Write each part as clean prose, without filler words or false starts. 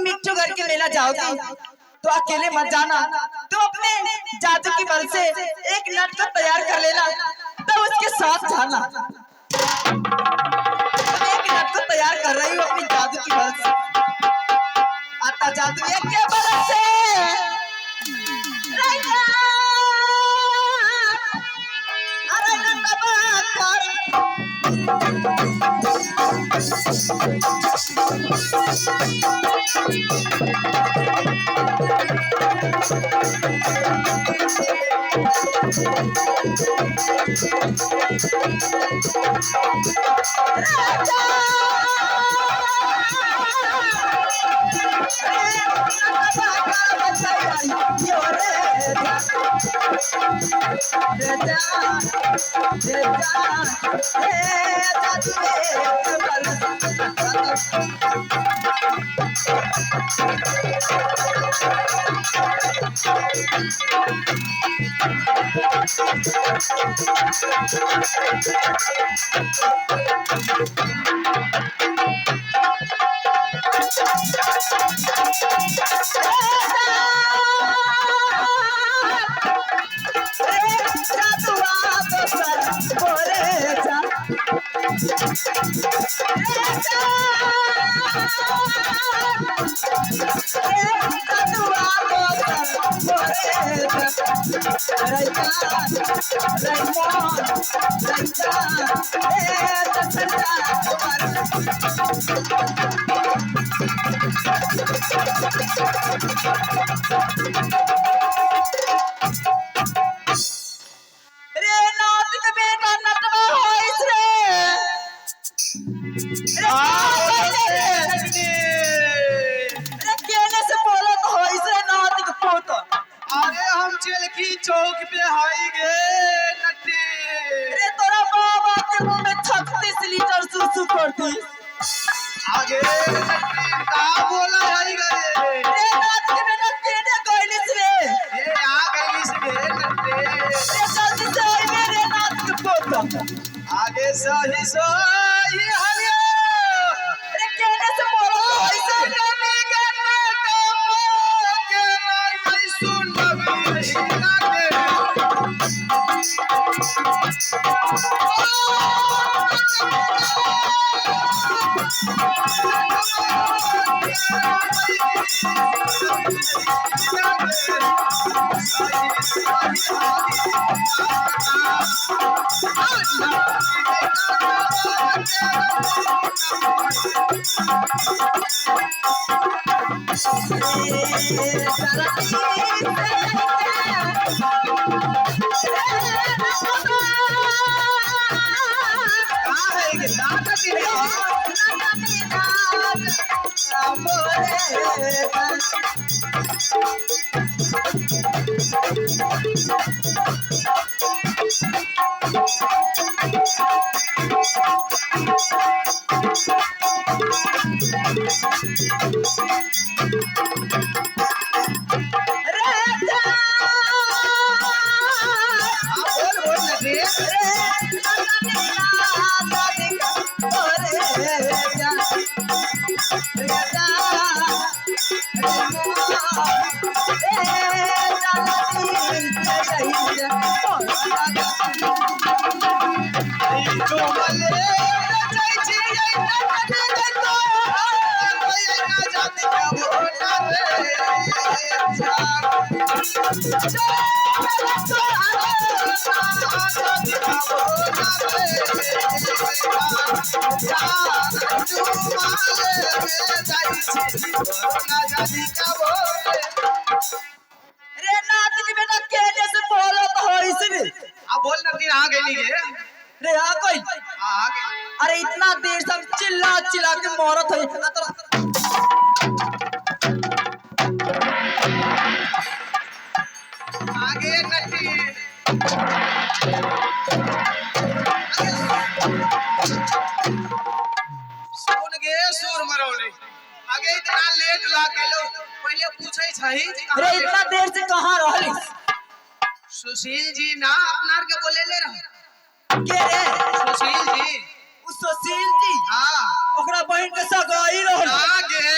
मिट्टू घर के मेला जाओगी तो अकेले मत जाना। तुम अपने जादू की बल से एक नट को तैयार कर लेना, तब उसके साथ जाना। एक नट को तैयार कर रही हूँ अपनी जादू की बल से। आता जादू ये क्या बल से अरे चौक पे हाई गे नट्टी। अरे तोरा बाबा के मुंह में 36 लीटर सुसु करती आगे नट्टी का बोला हाई गे रे नाच के बेटा केने गइलिस रे ये आ गइलिस गे नट्टी। रे जल्दी से आई मेरे नाच के पोत आगे सही सही हलियो रे केने से बोलो ऐसे कमी करना के नहीं सुन बबी अरे इतना देर से चिल्ला चिल्ला के मरत है आगे नटी सुन गे सुर मरौले आगे इतना लेट ला के लो पहले पूछे छही अरे इतना देर से कहां रहली सुशील जी ना अपनार के बोले ले रहा के रे सुशील जी उस सुशील जी हां ओकरा बहन के सगाई रहल आगे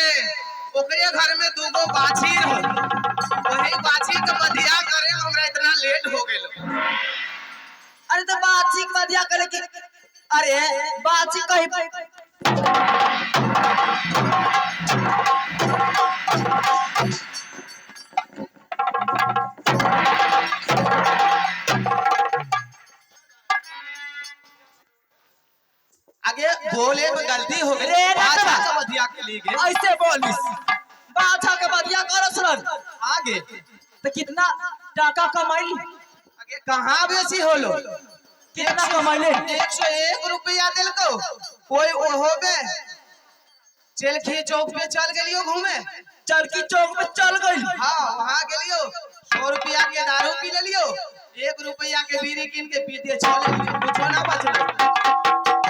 ओकरे घर में दूगो बाछी रहो, वही बाछी के बधिया करे हमरा इतना लेट हो गेलो। अरे तो बाची के बधिया करे के, अरे बाची कहीं आगे बोले में गलती हो गई, रे बाछा नटवा। के बधिया के लिए ऐसे बोलिस बाछा के बधिया करस रन आगे तो कितना टाका कमाई, आगे कहाँ बेसी होलो, कितना कमाइले 101 रुपया दिल को कोई होबे। चलखी चौक पे चल गेलियो घूमे, चरकी चौक में चल गई, हाँ वहाँ गेलियो 100 रुपया के दारू पी लेलियो, 1 रुपया के बीड़ी किन के पीते चल गेलियो, कुछ ना बचलो।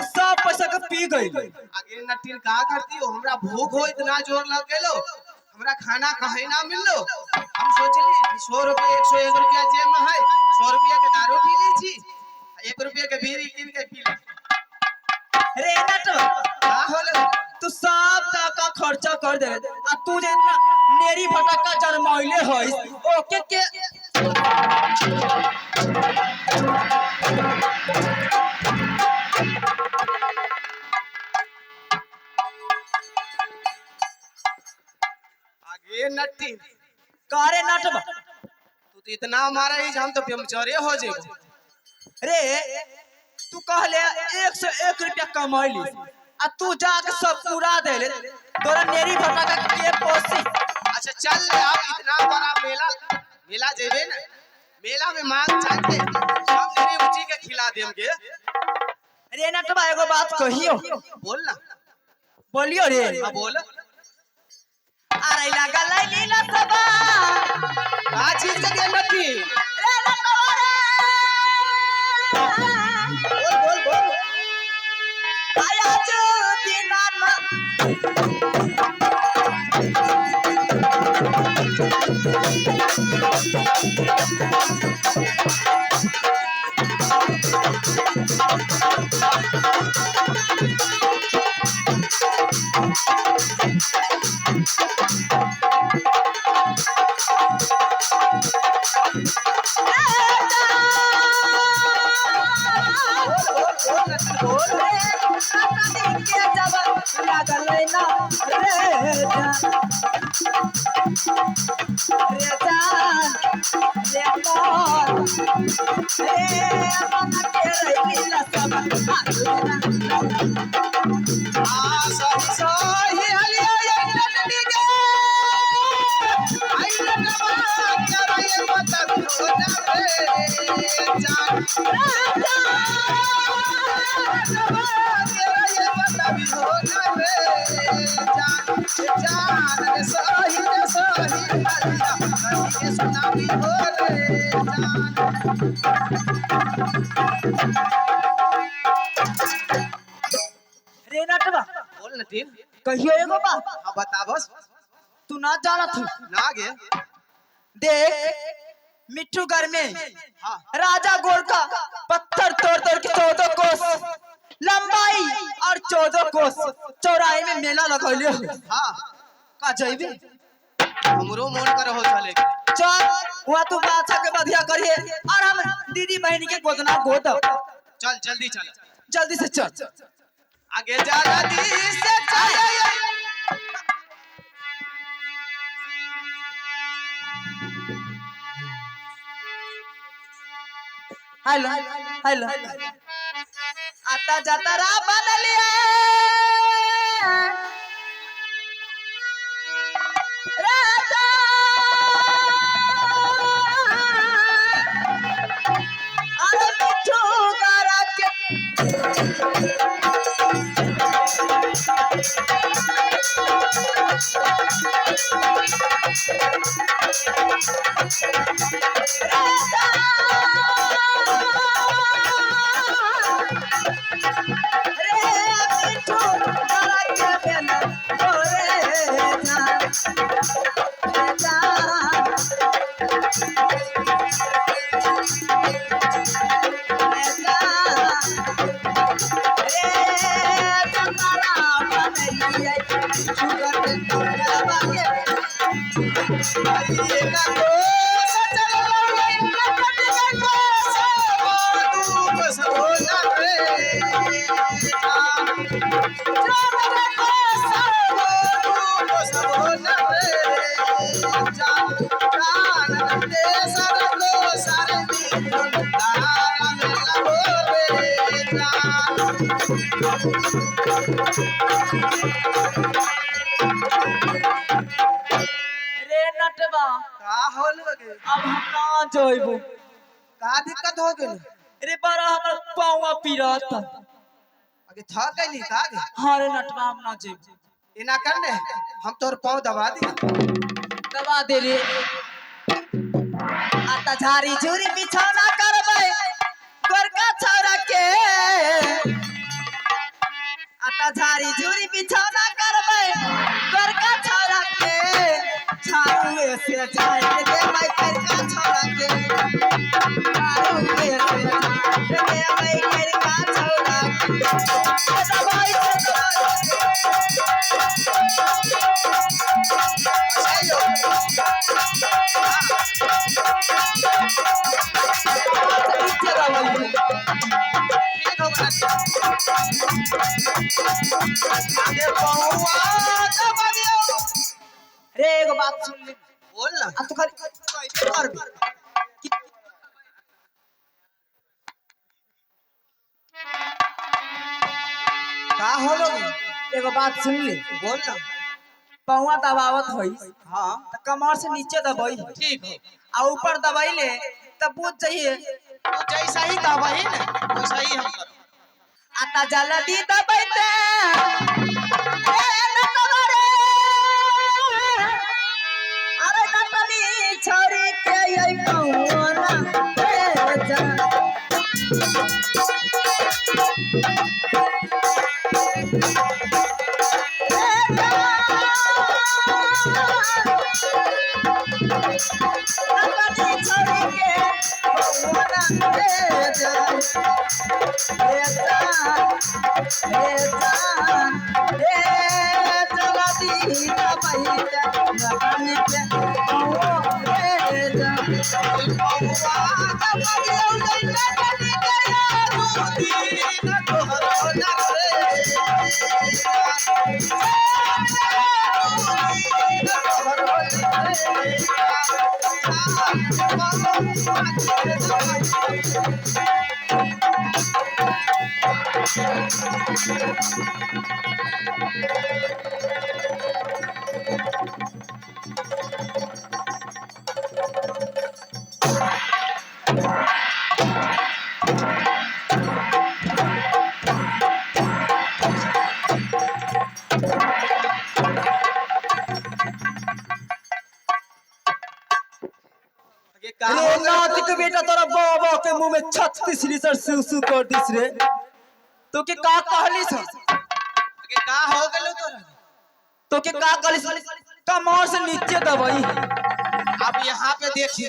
सब पैसा के पी गई। आगे नटिन का करती हो, हमरा भूख हो इतना जोर लग गेलो, हमरा खाना कहीं ना मिललो। हम सोचली 100 रुपया 101 रुपया जेब में है, 100 रुपया के दारू पी ली छी, 1 रुपया के बीड़ी किन के पी ली। रे नटवा का होलो, तू सब टाका खर्चा कर दे आ तू जे इतना नेरी फटक्का जन्मैले होइस ओके के आगे नटिन कारे नटवा तू तो इतना मारा ही हम तो बेमचोरे हो जेबो। रे तू कहले 101 रुपया कमैली आ तू जाके सब पूरा देले, तोरा नेरी फटक्का के पोसी। अच्छा चल ले, अब इतना बड़ा मेला मेला जेबे ना, मेला में मांग चाहते सब मेरी उची के खिला देंगे। रे नटवा एगो बात कहियो, बोल ना, बोलियो रे। हाँ बोल। अरे लागल लीला सबा का चीज के नटी, रे नटवा रे बोल बोल बोल। आया जो दिनाना रे नटवा बोल नटिन, कहियो एगो बात, हाँ बता बस। तू ना जाना थी ना गे, देख मिट्टू घर में हाँ राजा गोरखा पत्थर तोड़ तोड़ के 14 कोस लंबाई और 14 कोस चौड़ाई में मेला लगौले हो। हाँ का जइबे हमरो मन कर हो चले। चल वहाँ तू बाछा के बधिया करिए और हम दीदी बहनी के गोदना गोद। चल जल्दी चल, जल्दी से चल। आगे जा जल्दी से चल। हेलो हेलो आता जाता रा बदलिया राजा अरे मिठू करा के राजा ये का दोष चलो नटन के दोष दुख सोना रे रे नटवा अब हम ना जइबो। का दिक्कत हो गेल रे बड़ा हमर पाँव पीरत। आगे थक गइली का गे हाँ रे नटवा हम ना जइबो। इना करने हम तोर पाँव दबा दी दबा दे रे। आता झारी झूरी बिछौना करबै गोरका छौरा के। आता झारी झूरी बिछौना करबै गोरका छौरा के। झाड़ुए से झाड़ देबै गोरका छौरा के। झाड़ुए से झाड़ देबै गोरका छौरा के। दबाई रे एगो बात सुन ले। बोल ना आ तू खाली कर भी। का होलो एगो बात सुन ले। बोल ना पौवा दबावत होई हाँ त कमर से नीचे दबाई ठीक हो आ ऊपर दबाइले तब बुझ जाइए। तो जैसा ही दबाई ना वैसा ही हम करो आता जल्दी दबाइते ए नटवा रे। अरे नटनी छोरी के यई कौना ए जा। नातिक बेटा तोरा बाबा के मुंह में 36 लीटर सूसू कर दिस रे। तो के का कहली छ? आगे का हो गेलो तोरा तो के का कहली छ? कमर से नीचे दबाई। अब यहाँ पे देखिए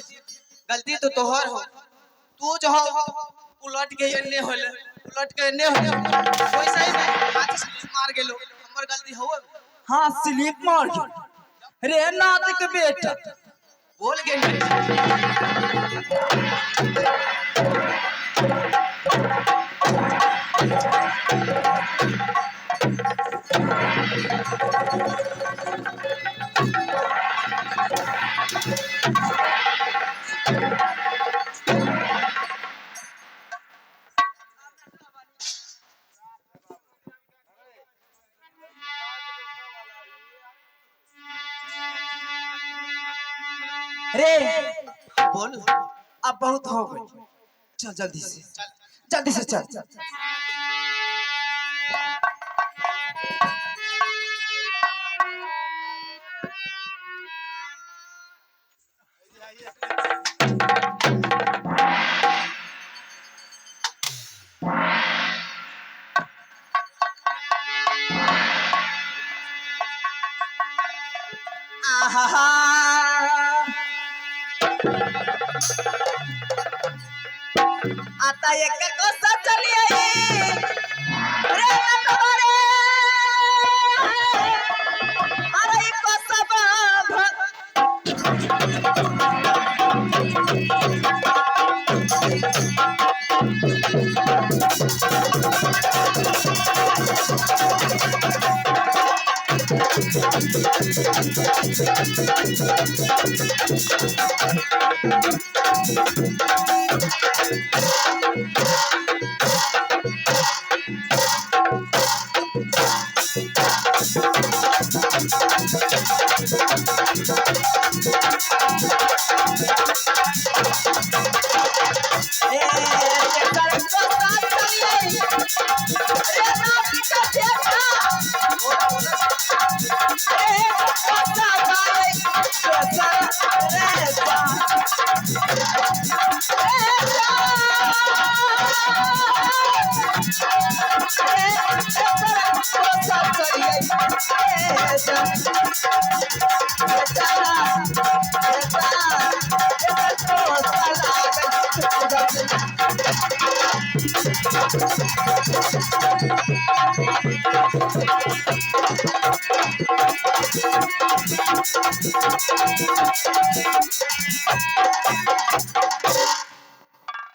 गलती तो तोहर हो तू जो हो उलट के एने होले उलट के एने होले वैसा ही मैं हाथ से मार गेलो हमर गलती हो हाँ स्लिप मार गई रे नातिक बेटा। बोल गेल रे बोल अब बहुत हो गई। चल जल्दी से जल्दी से चल। आहा आता एक कोसा चली आई रे नटवारे। अरे कोसा बाभ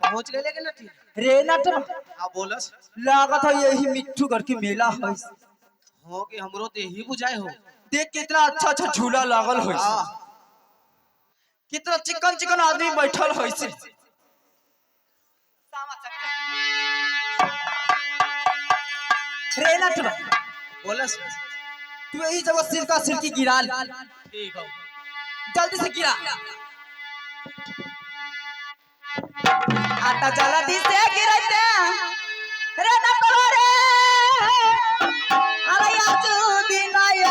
पहुंच गए लेकिन ठीक। रे नटवा हाँ बोलस। लागत है यही मिट्टू घर की मेला है। हो कि हमरो तो यही बुझाए हो। देख कितना अच्छा अच्छा झूला लागल है, हाँ कितना चिकन चिकन आदमी बैठल है से। रे नटवा बोलस। तू यही जगह सिरका सिरकी गिरा ले, ठीक हो। जल्दी से गिरा। आटा जल्दी से गिरते रे नटवा रे, अरे आज दिन आए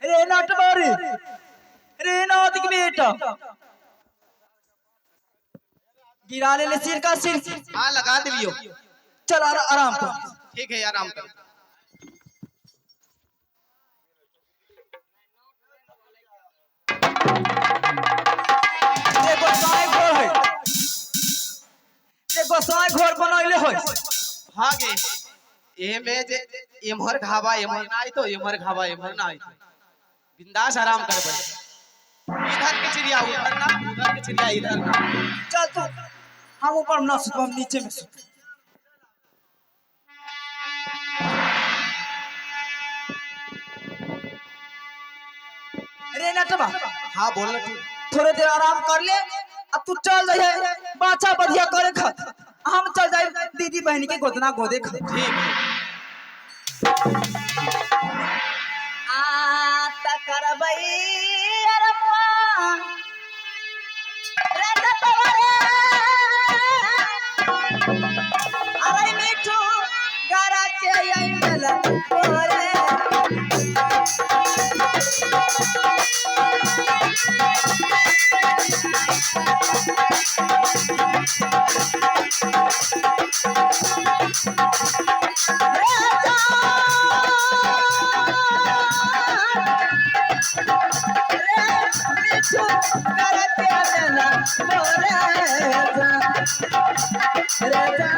रे नटवारी रे नाथ की बेटा गिरा ले सिर का सिर। हाँ लगा दिलियो। चल आराम कर। ठीक है आराम कर। ये गोसाई घोर है, ये गोसाई घोर बनैले है। हाँ गे ये में जे एमहर घावा एमहर ना आई तो एमहर घावा एमहर ना आई तो बिंदास आराम कर बड़े। इधर के चिड़िया उधर ना, उधर के चिड़िया इधर ना। चल तू हम ऊपर ना सुत, हम नीचे में सुत। रे नटवा हाँ बोल ठीक। थोड़े देर आराम कर ले, अब तू चल जाए बाछा बढ़िया करे खत। हम चल जाए दीदी बहन के गोदना गोदे खत। ठीक है। आ तकरबई अरमुआ रे नटवा रे, अरे मिठू गरा के आई मेला ओरे। Raja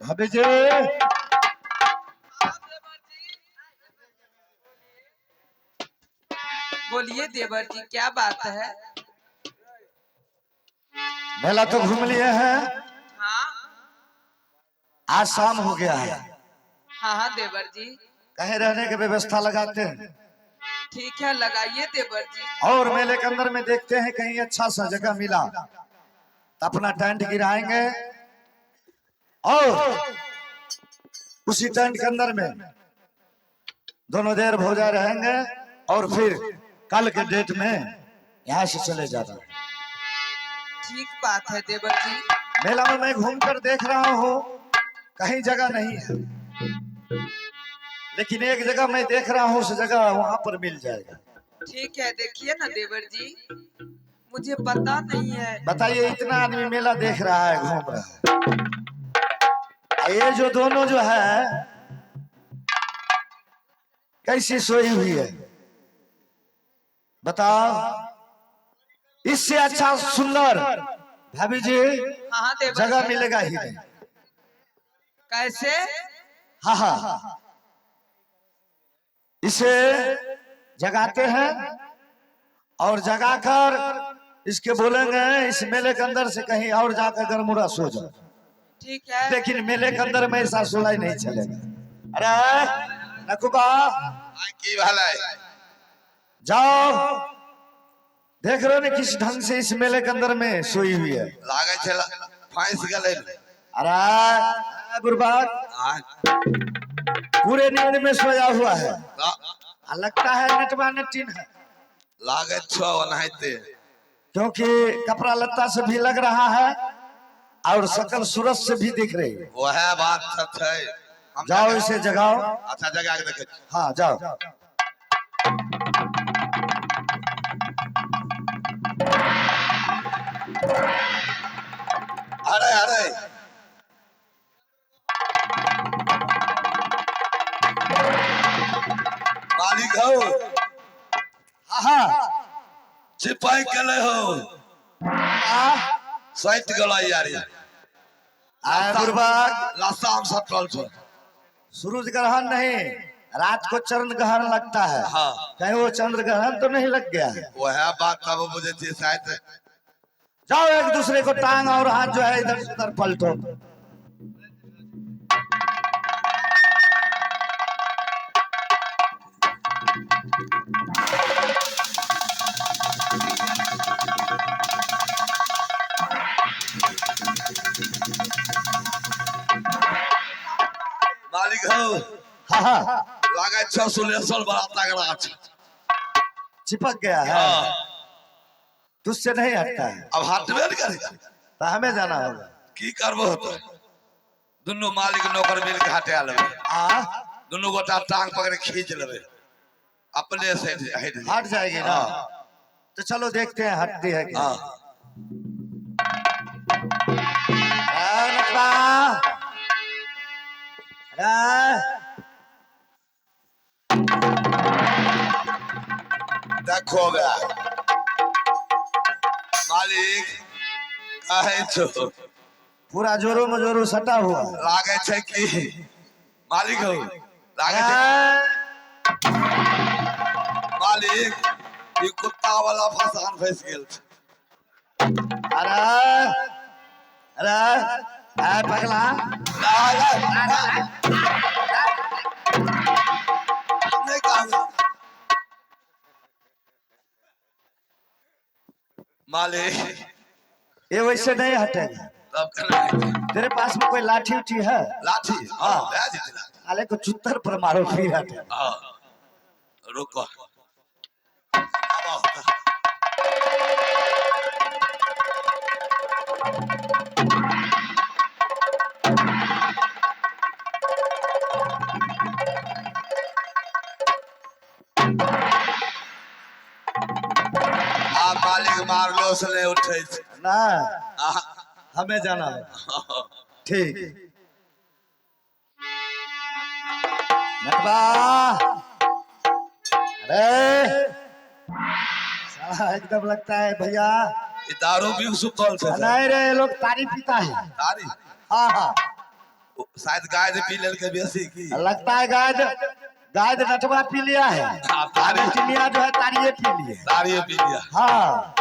भाभी जी बोलिए देवर जी, क्या बात है? मेला तो घूम लिए हैं, हाँ आज शाम हो गया है, हाँ हाँ देवर जी, कहीं रहने की व्यवस्था लगाते हैं ठीक है, लगाइए देवर जी। और मेले के अंदर में देखते हैं कहीं अच्छा सा जगह मिला तो अपना टेंट गिराएंगे और उसी टेंट के अंदर में दोनों देर भोजा रहेंगे और फिर कल के डेट में यहाँ से चले जाना। ठीक बात है देवर जी। मेला में मैं घूमकर देख रहा हूँ कहीं जगह नहीं है, लेकिन एक जगह मैं देख रहा हूँ उस जगह वहां पर मिल जाएगा। ठीक है, देखिए ना देवर जी, मुझे पता नहीं है। बताइए इतना आदमी मेला देख रहा है, घूम रहा है, ये जो दोनों जो है कैसी सोई हुई है बताओ, इससे अच्छा सुंदर भाभी जी हाँ हाँ देवर जगह जी। मिलेगा ही नहीं। कैसे? हाँ हाँ, इसे जगाते हैं और जगाकर इसके बोलेंगे इस मेले के अंदर से कहीं और जाकर गरमुरा सो जाओ, ठीक है। लेकिन मेले के अंदर में ऐसा सुनाई नहीं चलेगा। अरे नकुबा की भाला है जाओ, देख रहे हो ना किस ढंग से इस मेले के अंदर में सोई हुई है। लागे छला फांस गले अरे बुर्बाद पूरे नींद में सोया हुआ है, लगता है नटवा नटीन है, लागे छो नहाते क्योंकि कपड़ा लत्ता से भी लग रहा है और सकल सूरत से भी दिख रही है। वह बात सच है। हम जाओ इसे जगाओ। अच्छा जगह के देखे हाँ जाओ। अरे अरे मालिक हो हाँ हाँ सिपाही कले हो साइट गला यारी बुर्बाद लासाम सटल छो सूरज ग्रहण नहीं, रात को चंद्र ग्रहण लगता है। हाँ कहीं वो चंद्र ग्रहण तो नहीं लग गया है। वह बात तब मुझे थी शायद जाओ एक दूसरे को टांग और हाथ जो है इधर से उधर पलटो। मालिक हो हाँ हाँ लागे छो सुलेसल बड़ा तगड़ा छ चिपक गया है, हाँ तुझसे नहीं हटता है, अब हटबे नहीं करेगा तो हमें जाना होगा। की करबो होतो दुनु मालिक नौकर मिल के हटे लेबे दुनु गोटा टांग पकड़ खींच लेबे अपने से हट जाएगी ना, तो चलो देखते हैं हटती है क्या। हाँ देखो गया मालिक कहे छो पूरा जोरों में जोरों सटा हुआ है। लागे छे कि मालिक हो लागे छे मालिक ये कुत्ता वाला फसान फंस गेल छे अरे अरे पगला नहीं कहूँगा मालिक ये वैसे नहीं हटेगा। तब करना तेरे पास में कोई लाठी उठी है? लाठी हाँ ले दीजिए लाठी साले को चुत्तर पर मारो फिर हटे। हाँ रुको अब आओ। मालिक मारलो से नहीं उठे छे। ना आ, हमें जाना है ठीक नटवा अरे साला एकदम लगता है भैया ये दारू भी सुतल से नहीं रे ये लोग तारी पीता है तारी हाँ हाँ शायद गाय ने पी लेल के बेसी की लगता है गाय नटवा पी लिया है हाँ, तारी टिनिया जो है तारिये पी लिए तारी पी लिया। हाँ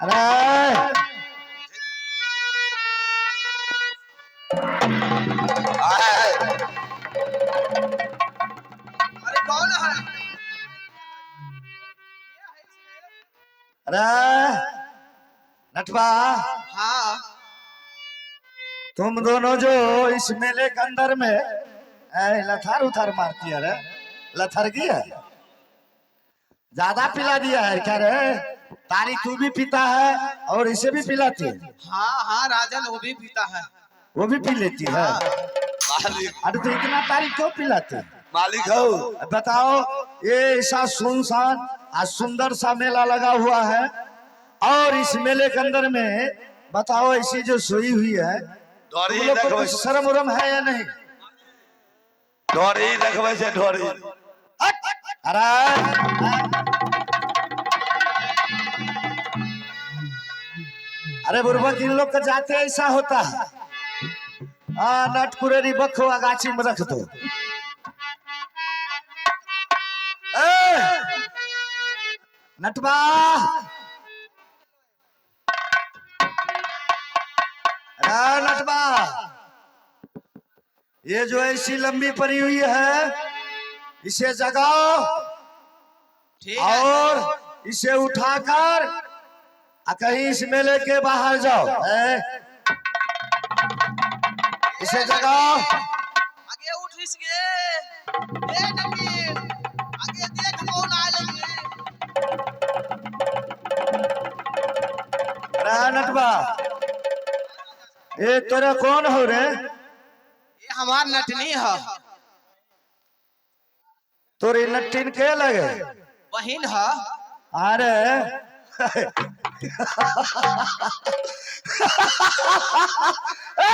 अरे आए, अरे कौन है? अरे नटवा हाँ तुम दोनों जो इस मेले के अंदर में लथार उथार मारती है रे लथरगी है ज्यादा पिला दिया है क्या रे तारी तू भी पीता है और इसे भी पिलाती है हाँ हाँ राजन वो भी पीता है। वो भी पी लेती है मालिक अरे तो इतना तारी क्यों पिलाती है मालिक हो बताओ ये ऐसा सुनसान और सुंदर सा मेला लगा हुआ है और इस मेले के अंदर में बताओ ऐसी जो सोई हुई है ढोरी तुम लोग को रखबै कुछ शर्म उरम है या नहीं ढोरी रखबै से ढोरी अरे अरे बुर्बक इन लोग का जाते ऐसा होता है नटपुरेरी बखो गाछी में रख दो नटवा नटवा ये जो ऐसी लंबी पड़ी हुई है इसे जगाओ ठीक है। और इसे उठाकर कहीं इस मेले के बाहर जाओ इसे जगाओ आगे उठ इसके ए नबील आगे देख कौन आए लगे। नटवा ये तेरा कौन हो रे ये हमार नटनी है। तोरी नट्टीन के लगे बहिन है। अरे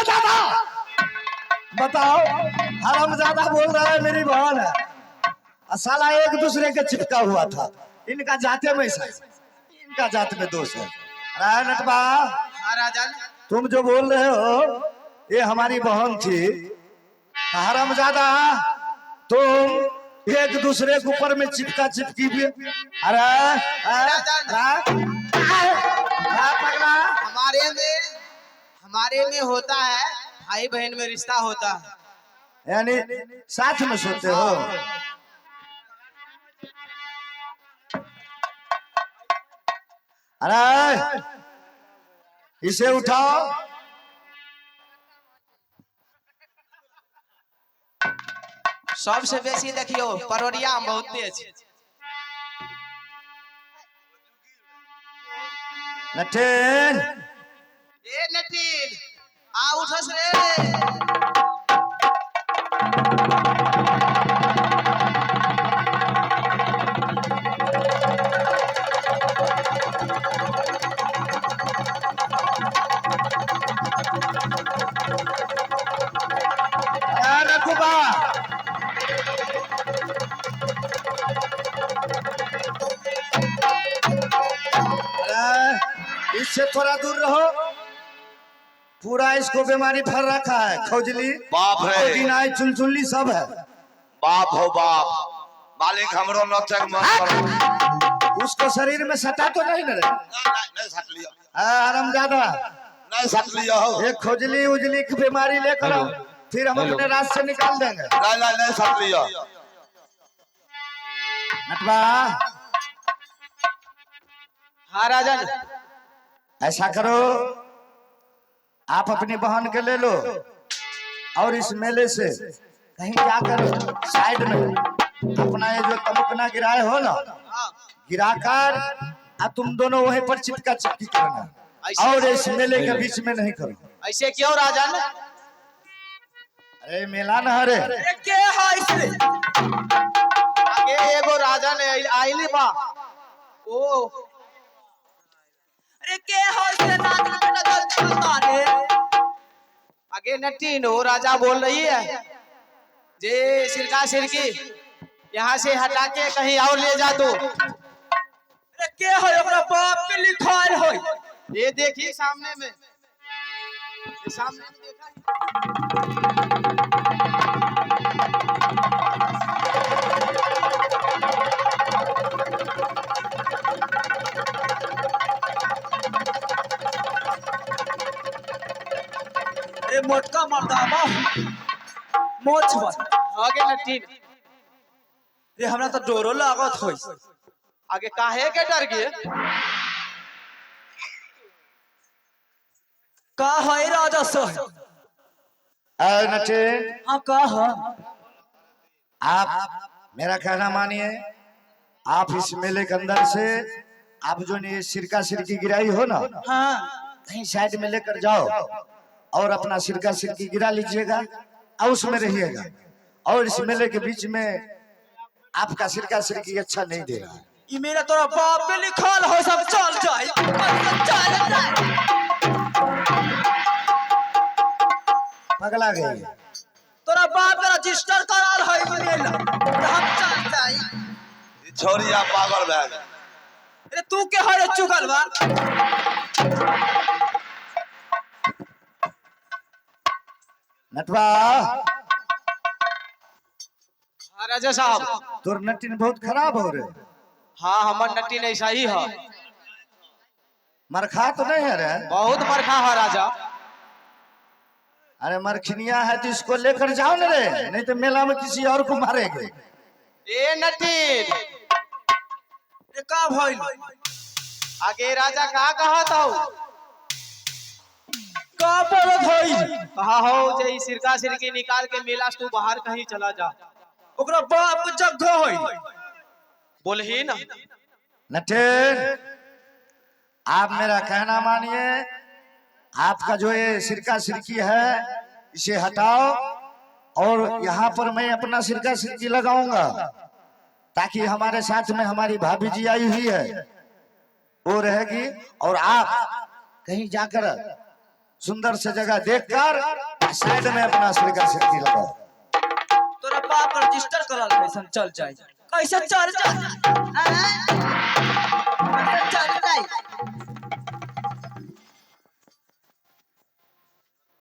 दादा बताओ हराम ज्यादा बोल रहा है मेरी बहन है साला एक दूसरे के चिपका हुआ था इनका जाते में इनका जात में दोष है अरे नटवा हाँ राजन तुम जो बोल रहे हो ये हमारी बहन थी हराम ज्यादा तुम एक दूसरे के ऊपर में चिपका चिपकी भी अरे पगला हमारे में होता है भाई बहन में रिश्ता होता है। यानी साथ में सोते हो अरे इसे उठाओ सबसे बेसी देखियो परोरिया में बहुत तेज। नटेन ए नटीन आ उठस रे। रखुबा इससे थोड़ा दूर रहो पूरा इसको बीमारी फैल रखा है खौजली बाप रे चुलचुल्ली सब है बाप हो बाप मालिक हमरो नचक मन करो उसको शरीर में सटा तो नहीं ना रे नहीं सट लियो आराम ज्यादा नहीं सट लियो हो एक खोजली उजली की बीमारी लेकर आओ फिर हम अपने रास्ते से निकाल देंगे नहीं सट लियो नटवा हाँ राजन ऐसा करो आप अपनी बहन के ले लो और इस मेले से कहीं जाकर साइड में अपना ये जो तमकना गिराए हो ना गिराकर तुम दोनों वहीं पर चिपका चिपकी करना और इस मेले के बीच में नहीं करो। ऐसे क्यों राजन? अरे मेला न हरे के है इसमें आगे एगो बा ओ अरे के हो से नाच में बेटा गलती बता रे। आगे नटीन वो राजा बोल रही है जे सिरका सिरकी यहाँ से हटा के कहीं और ले जा दो। अरे के हो ओकरा बाप के लिखाल हो। ये देखिए सामने में, ये सामने में देखा अरे मोटका मर्दावा मोछ बन। आगे नटीन रे हमरा तो डोरो लागत होई। आगे काहे के डर गए? का है राजा सो। अरे नटेन, हाँ का है। आप मेरा कहना मानिए, आप इस मेले के अंदर से आप जो ने सिरका सिरकी गिराई हो ना, हाँ कहीं साइड में लेकर जाओ और अपना सिरका सिरकी गिरा लीजिएगा और उसमें रहिएगा। और इस मेले के बीच में आपका सिरका सिरकी अच्छा नहीं दे रहा है। ये मेरा तोरा बाप पे लिखाल हो। सब चल जाए सब चल जाए। पगला गई। तोरा बाप का रजिस्टर कराल है मेला। हम चल जाए। ई छोरिया पागल भए गेल। अरे तू के है चुगल बा। नटवा, हाँ राजा साहब। तोर नटिन बहुत खराब हो रहे। हाँ हमार नटीन ऐसा ही है, मरखा तो नहीं है रे? बहुत मरखा है राजा। अरे मरखिनिया है तो इसको लेकर जाओ ना रे, नहीं तो मेला में किसी और को मारेंगे। ए नटीन ये का भइल। आगे राजा कहा कहा था का बोलत होई। कहा हो जे ई सिरका सिरकी निकाल के मेला से तू बाहर कहीं चला जा। ओकरा बाप के जगह होई। बोल ही ना नटेन, आप मेरा कहना मानिए, आपका जो ये सिरका सिरकी है इसे हटाओ और यहाँ पर मैं अपना सिरका सिरकी लगाऊंगा ताकि हमारे साथ में हमारी भाभी जी आई हुई है वो रहेगी और आप कहीं जाकर सुंदर से जगह देखकर साइड में अपना सिरका सिरकी लगाओ। तोरा बाप रजिस्टर कराल कैसन चल जाए। कैसे चल जाए।